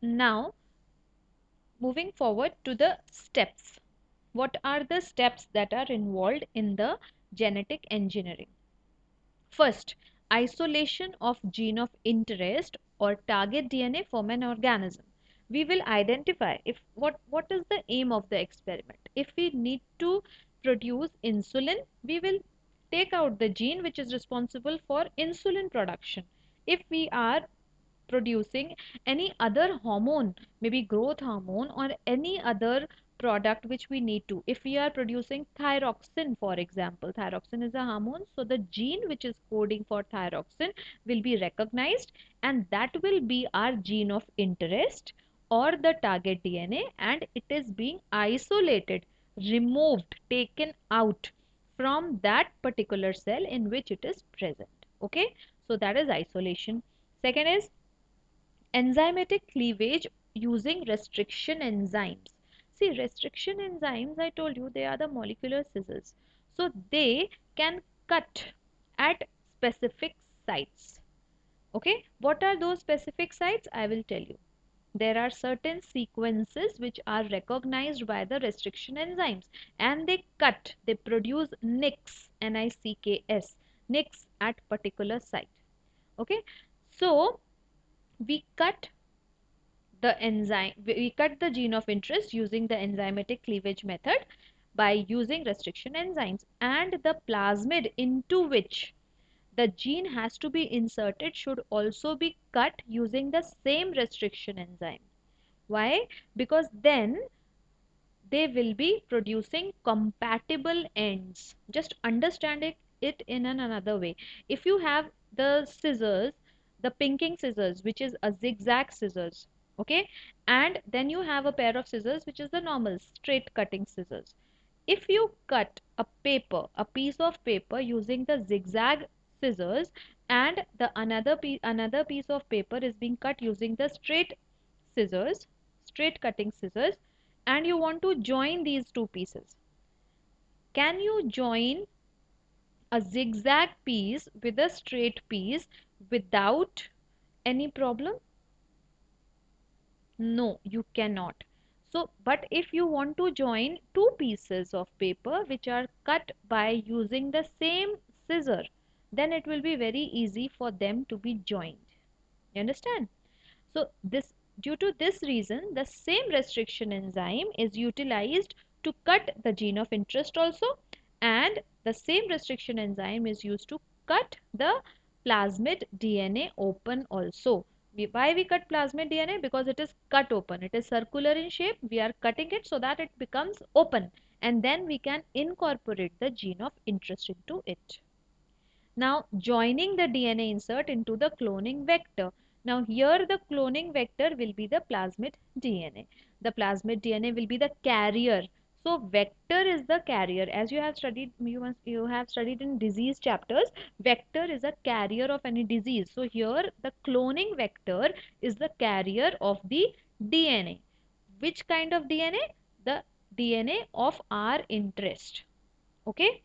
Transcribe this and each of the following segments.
Now, moving forward to the steps. What are the steps that are involved in the genetic engineering? First, isolation of gene of interest or target DNA from an organism. We will identify if what is the aim of the experiment. If we need to produce insulin, we will take out the gene which is responsible for insulin production. If we are producing any other hormone, maybe growth hormone or any other product which we need to. If we are producing thyroxine, for example, thyroxine is a hormone, so the gene which is coding for thyroxine will be recognized, and that will be our gene of interest or the target DNA, and it is being isolated, removed, taken out from that particular cell in which it is present. Okay, so that is isolation. Second is enzymatic cleavage using restriction enzymes. See, restriction enzymes, I told you, they are the molecular scissors. So they can cut at specific sites. Okay, what are those specific sites? I will tell you. There are certain sequences which are recognized by the restriction enzymes, and they cut, they produce nicks, Nicks, nicks at particular site. Okay, so we cut we cut the gene of interest using the enzymatic cleavage method by using restriction enzymes, and the plasmid into which the gene has to be inserted should also be cut using the same restriction enzyme. Why? Because then they will be producing compatible ends. Just understanding it in another way. If you have the scissors, the pinking scissors, which is a zigzag scissors, okay, and then you have a pair of scissors, which is the normal straight cutting scissors. If you cut a paper, a piece of paper using the zigzag scissors, and the another piece of paper is being cut using the scissors, straight cutting scissors, and you want to join these two pieces. Can you join a zigzag piece with a straight piece without any problem? No, you cannot. So, but if you want to join two pieces of paper which are cut by using the same scissor, then it will be very easy for them to be joined. You understand? So this, due to this reason, the same restriction enzyme is utilized to cut the gene of interest also, and the same restriction enzyme is used to cut the plasmid DNA open also. Why we cut plasmid DNA? Because it is cut open. It is circular in shape. We are cutting it so that it becomes open, and then we can incorporate the gene of interest into it. Now joining the DNA insert into the cloning vector. Now here the cloning vector will be the plasmid DNA. The plasmid DNA will be the carrier. So vector is the carrier. As you have studied, you have studied in disease chapters, vector is a carrier of any disease. So here the cloning vector is the carrier of the DNA. Which kind of DNA? The DNA of our interest. Okay.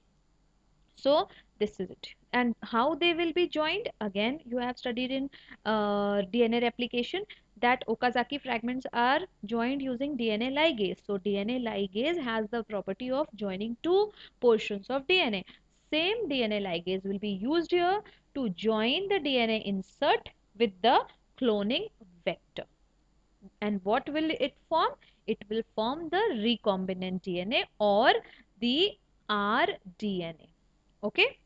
So this is it. And how they will be joined? Again, you have studied in DNA replication that Okazaki fragments are joined using DNA ligase. So DNA ligase has the property of joining two portions of DNA. Same DNA ligase will be used here to join the DNA insert with the cloning vector. And what will it form? It will form the recombinant DNA or the rDNA. Okay.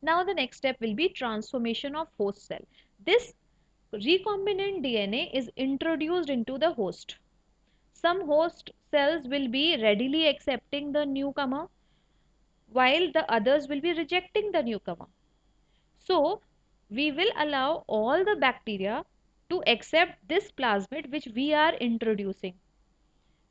Now the next step will be transformation of host cell. This recombinant DNA is introduced into the host. Some host cells will be readily accepting the newcomer, while the others will be rejecting the newcomer. So we will allow all the bacteria to accept this plasmid which we are introducing.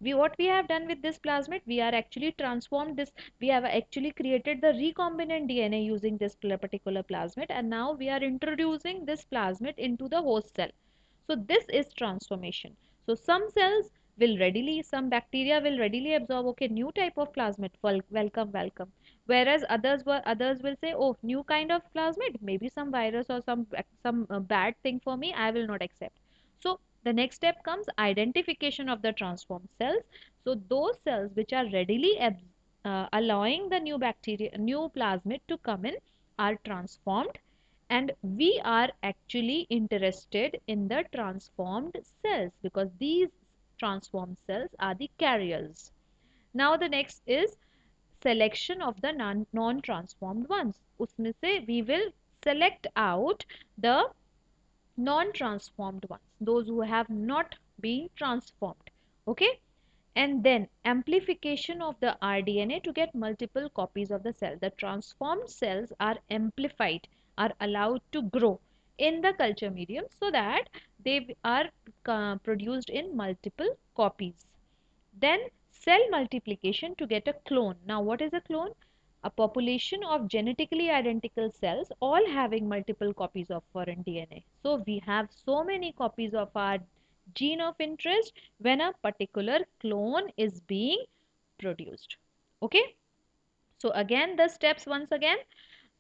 What we have done with this plasmid, we are actually transformed this, we have actually created the recombinant DNA using this particular plasmid, and now we are introducing this plasmid into the host cell. So this is transformation. So some cells will readily, some bacteria will readily absorb, okay, new type of plasmid, welcome, welcome. Whereas others will say, oh, new kind of plasmid, maybe some virus or some bad thing for me, I will not accept. So the next step comes identification of the transformed cells. So those cells which are readily allowing the new bacteria, new plasmid to come in are transformed, and we are actually interested in the transformed cells because these transformed cells are the carriers. Now the next is selection of the non-transformed ones. उसमें से we will select out the non-transformed ones, those who have not been transformed. Okay, and then amplification of the rDNA to get multiple copies of the cell. The transformed cells are amplified, are allowed to grow in the culture medium so that they are produced in multiple copies. Then cell multiplication to get a clone. Now what is a clone? A population of genetically identical cells all having multiple copies of foreign DNA. So we have so many copies of our gene of interest when a particular clone is being produced. Okay. So again the steps once again.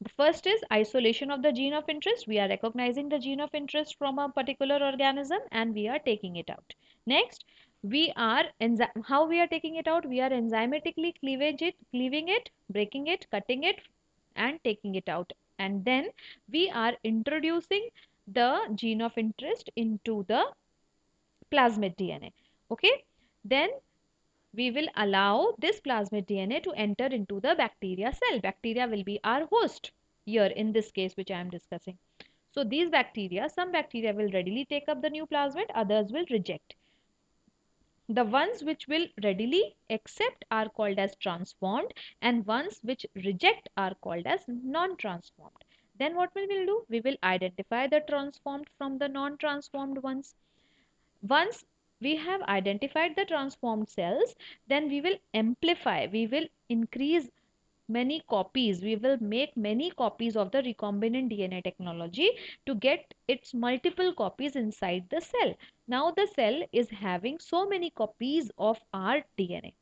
The first is isolation of the gene of interest. We are recognizing the gene of interest from a particular organism and we are taking it out. Next, we are how we are taking it out? We are enzymatically cleaving it, breaking it, cutting it, and taking it out. And then we are introducing the gene of interest into the plasmid DNA. Okay. Then we will allow this plasmid DNA to enter into the bacteria cell. Bacteria will be our host here in this case which I am discussing. So these bacteria, some bacteria will readily take up the new plasmid, others will reject. The ones which will readily accept are called as transformed and ones which reject are called as non-transformed. Then what we will do? We will identify the transformed from the non-transformed ones. Once we have identified the transformed cells, then we will amplify, we will increase many copies, we will make many copies of the recombinant DNA technology to get its multiple copies inside the cell. Now the cell is having so many copies of our DNA.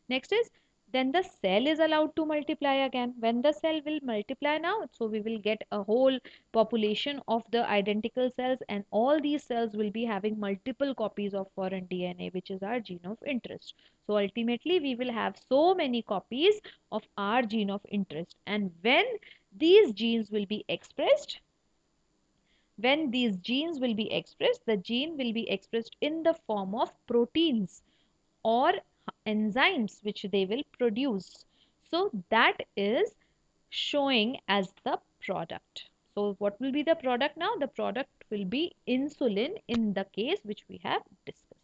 Next is then the cell is allowed to multiply again. When the cell will multiply now, so we will get a whole population of the identical cells and all these cells will be having multiple copies of foreign DNA which is our gene of interest. So ultimately we will have so many copies of our gene of interest, and when these genes will be expressed, the gene will be expressed in the form of proteins or enzymes which they will produce. So that is showing as the product. So what will be the product now? The product will be insulin in the case which we have discussed.